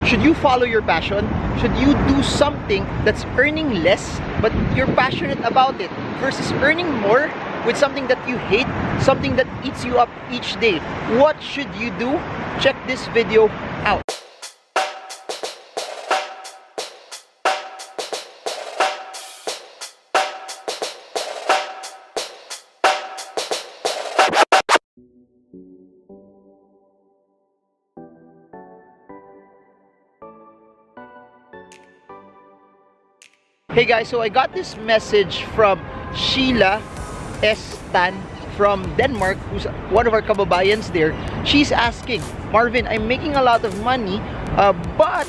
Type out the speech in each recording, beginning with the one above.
Should you follow your passion? Should you do something that's earning less but you're passionate about it versus earning more with something that you hate, something that eats you up each day? What should you do? Check this video out. Hey guys, so I got this message from Sheila S. Tan from Denmark, who's one of our kababayans there. She's asking, Marvin, I'm making a lot of money, but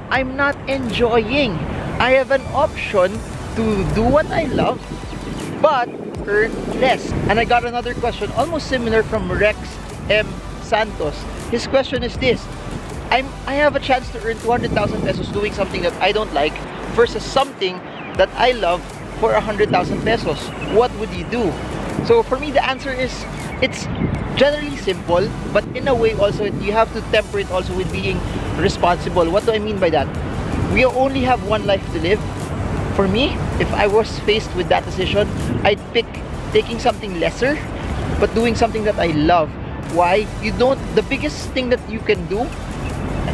I'm not enjoying. I have an option to do what I love, but earn less. And I got another question, almost similar from Rex M. Santos. His question is this: I have a chance to earn 200,000 pesos doing something that I don't like versus something that I love for 100,000 pesos. What would you do? So for me, the answer is, it's generally simple, but in a way also you have to temper it also with being responsible. What do I mean by that? We only have one life to live. For me, if I was faced with that decision, I'd pick taking something lesser but doing something that I love. Why? The biggest thing that you can do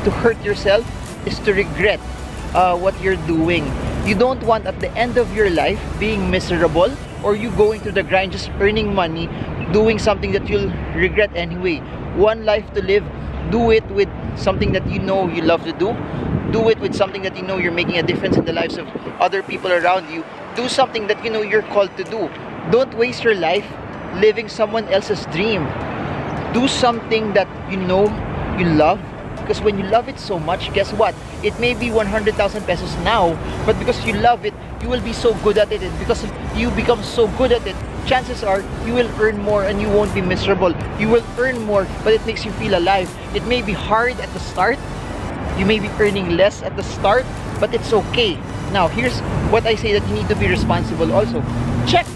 to hurt yourself is to regret what you're doing. You don't want at the end of your life being miserable, or you going through the grind just earning money doing something that you'll regret anyway. One life to live. Do it with something that you know you love to do. Do it with something that you know you're making a difference in the lives of other people around you. Do something that you know you're called to do. Don't waste your life living someone else's dream. Do something that you know you love. Because when you love it so much, guess what? It may be 100,000 pesos now, but because you love it, you will be so good at it. And because you become so good at it, chances are you will earn more and you won't be miserable. You will earn more, but it makes you feel alive. It may be hard at the start. You may be earning less at the start, but it's okay. Now, here's what I say, that you need to be responsible also. Check.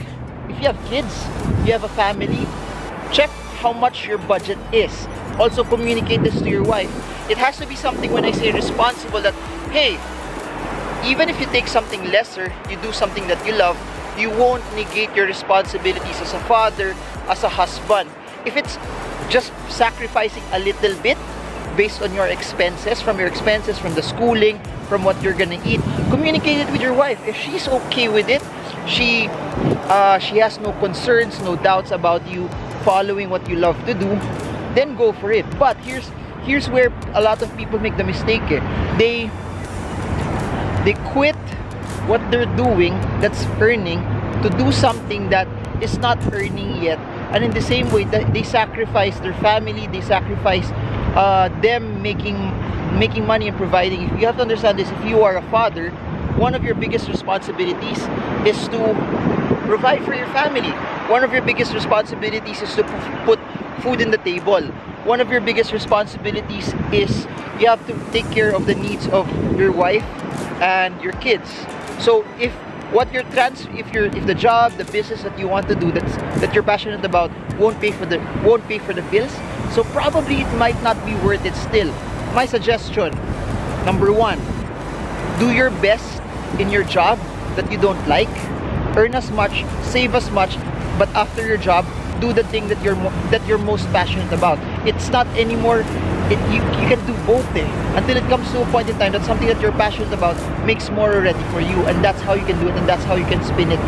If you have kids, you have a family, check how much your budget is. Also communicate this to your wife. It has to be something, when I say responsible, that hey, even if you take something lesser, you do something that you love, you won't negate your responsibilities as a father, as a husband. If it's just sacrificing a little bit based on your expenses, from the schooling, from what you're gonna eat, communicate it with your wife. If she's okay with it, she has no concerns, no doubts about you following what you love to do, then go for it. But here's where a lot of people make the mistake. They quit what they're doing that's earning to do something that is not earning yet, and in the same way that they sacrifice their family, they sacrifice them making money and providing. You have to understand this: if you are a father, one of your biggest responsibilities is to provide for your family. One of your biggest responsibilities is to put food in the table. One of your biggest responsibilities is you have to take care of the needs of your wife and your kids. So if the job, the business that you want to do, that you're passionate about, won't pay for the bills, so probably it might not be worth it still. My suggestion, number one, do your best in your job that you don't like. Earn as much, save as much, but after your job, do the thing that you're most passionate about. It's not anymore. You can do both until it comes to a point in time that something that you're passionate about makes more already for you, and that's how you can do it, and that's how you can spin it.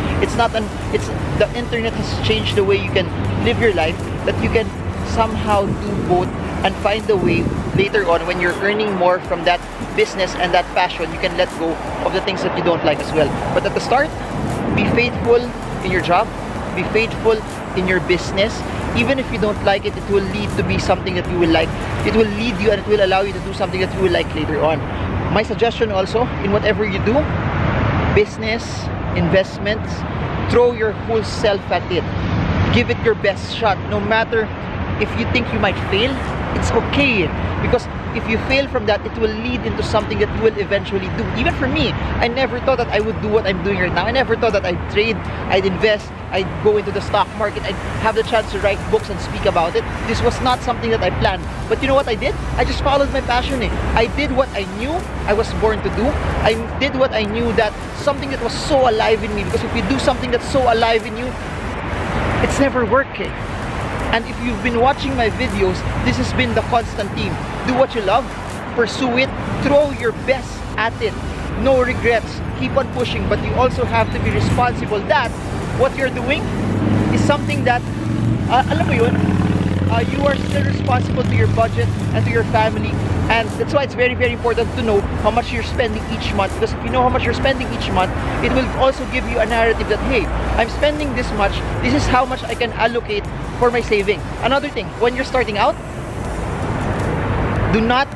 The internet has changed the way you can live your life, that you can somehow do both and find a way later on when you're earning more from that business and that passion. You can let go of the things that you don't like as well. But at the start, be faithful in your job, be faithful in your business. Even if you don't like it, it will lead to be something that you will like. It will lead you, and it will allow you to do something that you will like later on. My suggestion also, in whatever you do, business, investments, throw your whole self at it. Give it your best shot. No matter if you think you might fail, it's okay, because if you fail from that, it will lead into something that you will eventually do. Even for me, I never thought that I would do what I'm doing right now. I never thought that I'd trade, I'd invest, I'd go into the stock market, I'd have the chance to write books and speak about it. This was not something that I planned. But you know what I did? I just followed my passion. I did what I knew I was born to do. I did what I knew, that something that was so alive in me. Because if you do something that's so alive in you, it's never working. And if you've been watching my videos, this has been the constant theme. Do what you love, pursue it, throw your best at it. No regrets, keep on pushing, but you also have to be responsible that what you're doing is something that, alam mo yun, you are still responsible to your budget and to your family. And that's why it's very, very important to know how much you're spending each month. Because if you know how much you're spending each month, it will also give you a narrative that, hey, I'm spending this much, this is how much I can allocate for my saving. Another thing, when you're starting out, do not,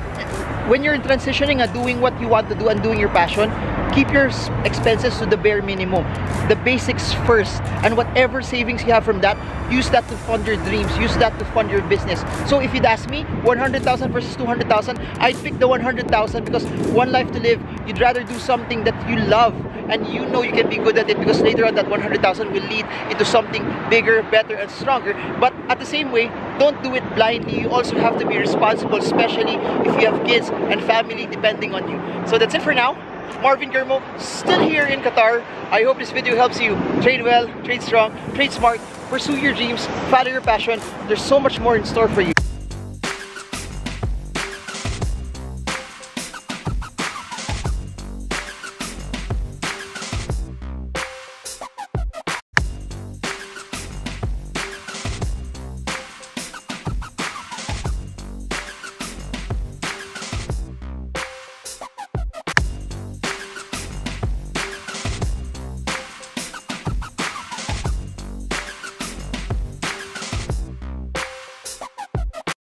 when you're transitioning and doing what you want to do and doing your passion, keep your expenses to the bare minimum, the basics first, and whatever savings you have from that, use that to fund your dreams, use that to fund your business. So if you'd ask me, 100,000 versus 200,000, I'd pick the 100,000 because one life to live. You'd rather do something that you love and you know you can be good at it, because later on that 100,000 will lead into something bigger, better, and stronger. But at the same way, don't do it blindly. You also have to be responsible, especially if you have kids and family depending on you. So that's it for now. Marvin Germo, still here in Qatar. I hope this video helps you trade well, trade strong, trade smart, pursue your dreams, follow your passion. There's so much more in store for you.